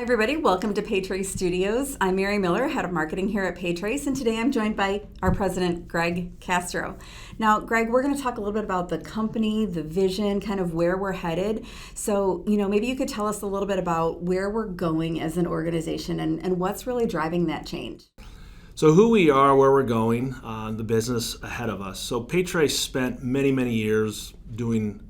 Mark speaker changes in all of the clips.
Speaker 1: Everybody, welcome to PayTrace Studios. I'm Mary Miller, Head of Marketing here at PayTrace, and today I'm joined by our President, Greg Castro. Now, Greg, we're going to talk a little bit about the company, the vision, kind of where we're headed. So, maybe you could tell us a little bit about where we're going as an organization and what's really driving that change.
Speaker 2: So who we are, where we're going, the business ahead of us. So PayTrace spent many, many years doing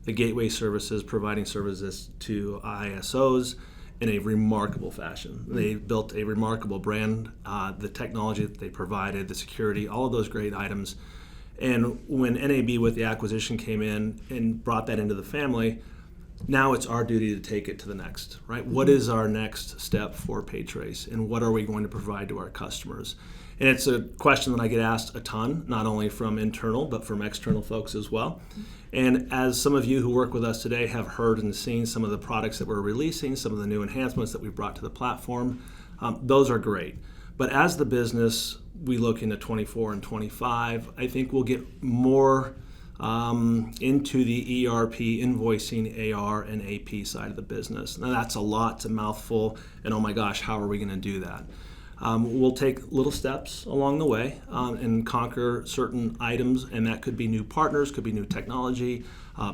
Speaker 2: the gateway services, providing services to ISOs in a remarkable fashion. They built a remarkable brand, the technology that they provided, the security, all of those great items. And when NAB with the acquisition came in and brought that into the family, now it's our duty to take it to the next, right? What is our next step for PayTrace, and what are we going to provide to our customers? And it's a question that I get asked a ton, not only from internal, but from external folks as well. And as some of you who work with us today have heard and seen some of the products that we're releasing, some of the new enhancements that we've brought to the platform, those are great. But as the business, we look into 24 and 25, I think we'll get more into the ERP, invoicing, AR, and AP side of the business. Now that's a lot, it's a mouthful, and oh my gosh, how are we going to do that? We'll take little steps along the way and conquer certain items, and that could be new partners, could be new technology,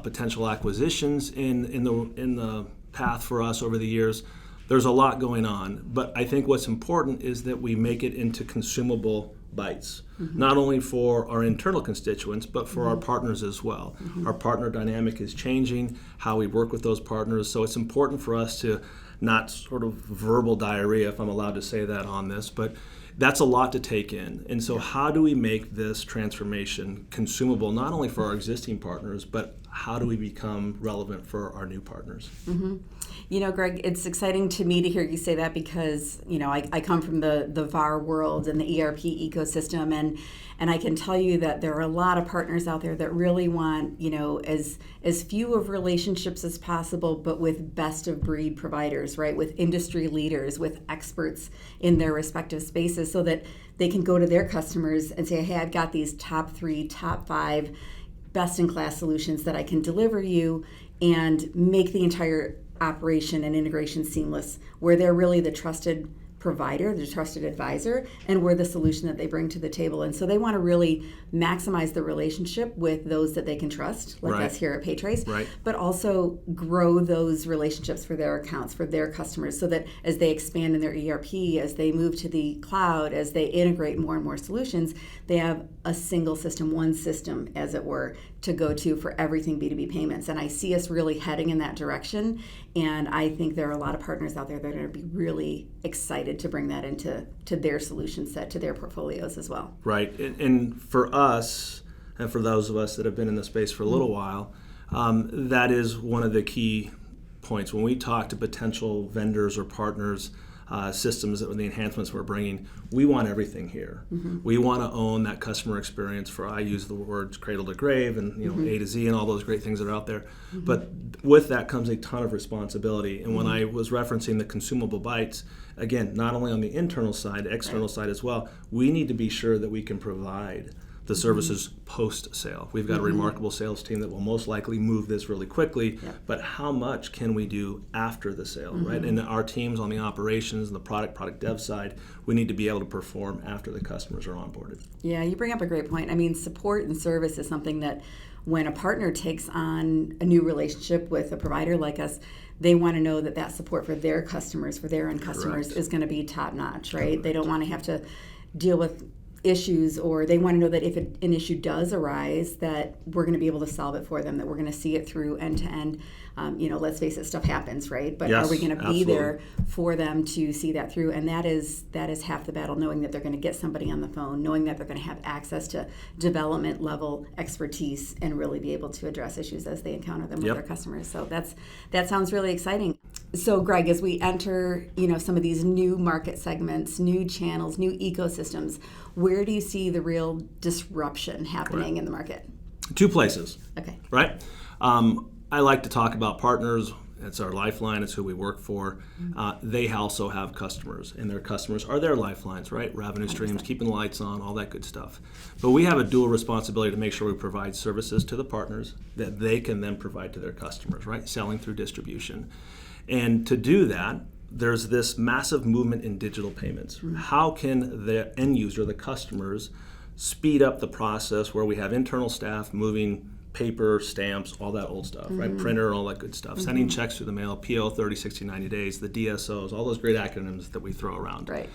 Speaker 2: potential acquisitions in the path for us over the years. There's a lot going on, but I think what's important is that we make it into consumable bites, not only for our internal constituents, but for our partners as well. Our partner dynamic is changing, how we work with those partners, so it's important for us to not sort of verbal diarrhea, if I'm allowed to say that on this, but that's a lot to take in. And so how do we make this transformation consumable, not only for our existing partners, but how do we become relevant for our new partners?
Speaker 1: Greg, it's exciting to me to hear you say that because, I come from the VAR world and the ERP ecosystem, and I can tell you that there are a lot of partners out there that really want, as few of relationships as possible, but with best of breed providers, right? With industry leaders, with experts in their respective spaces, so that they can go to their customers and say, hey, I've got these top 3, top 5 best-in-class solutions that I can deliver you and make the entire operation and integration seamless, where they're really the trusted provider, the trusted advisor, and we're the solution that they bring to the table. And so they want to really maximize the relationship with those that they can trust, like us here at PayTrace, but also grow those relationships for their accounts, for their customers, so that as they expand in their ERP, as they move to the cloud, as they integrate more and more solutions, they have a single system, one system, as it were, to go to for everything B2B payments. And I see us really heading in that direction. And I think there are a lot of partners out there that are going to be really excited to bring that into their solution set, to their portfolios as well.
Speaker 2: Right. And for us, and for those of us that have been in the space for a little while, that is one of the key points. When we talk to potential vendors or partners, systems that the enhancements we're bringing, we want everything here. We want to own that customer experience. I use the words cradle to grave and A to Z and all those great things that are out there. But with that comes a ton of responsibility. And when I was referencing the consumable bites, again, not only on the internal side, external side as well, we need to be sure that we can provide the services post-sale. We've got a remarkable sales team that will most likely move this really quickly, but how much can we do after the sale, right? And our teams on the operations and the product dev side, we need to be able to perform after the customers are onboarded.
Speaker 1: Yeah, you bring up a great point. I mean, support and service is something that when a partner takes on a new relationship with a provider like us, they want to know that that support for their customers, for their end customers, is going to be top-notch, right? They don't want to have to deal with issues, or they want to know that if an issue does arise, that we're going to be able to solve it for them, that we're going to see it through end to end. Let's face it, stuff happens, right? But are we going to be there for them to see that through? And that is half the battle, knowing that they're going to get somebody on the phone, knowing that they're going to have access to development level expertise and really be able to address issues as they encounter them with their customers. So that sounds really exciting. So Greg, as we enter, some of these new market segments, new channels, new ecosystems, where do you see the real disruption happening in the market?
Speaker 2: 2 places.
Speaker 1: Okay.
Speaker 2: Right? I like to talk about partners. It's our lifeline. It's who we work for. They also have customers, and their customers are their lifelines, right? Revenue streams, 100%. Keeping the lights on, all that good stuff. But we have a dual responsibility to make sure we provide services to the partners that they can then provide to their customers, right? Selling through distribution. And to do that, there's this massive movement in digital payments. How can the end user, the customers, speed up the process where we have internal staff moving paper, stamps, all that old stuff, right? Printer and all that good stuff. Sending checks through the mail, PO 30, 60, 90 days, the DSOs, all those great acronyms that we throw around.
Speaker 1: Right.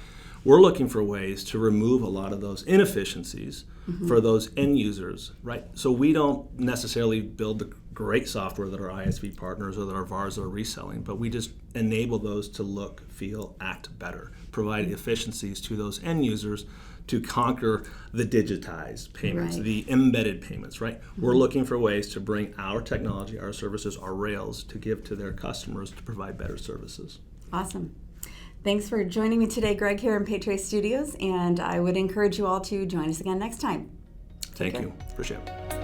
Speaker 2: We're looking for ways to remove a lot of those inefficiencies for those end users, right? So we don't necessarily build the great software that our ISV partners or that our VARs are reselling, but we just enable those to look, feel, act better, provide efficiencies to those end users to conquer the digitized payments,
Speaker 1: Right.
Speaker 2: the embedded payments, right? We're looking for ways to bring our technology, our services, our rails to give to their customers to provide better services.
Speaker 1: Awesome. Thanks for joining me today, Greg, here in PayTrace Studios, and I would encourage you all to join us again next time.
Speaker 2: Thank you. Appreciate it.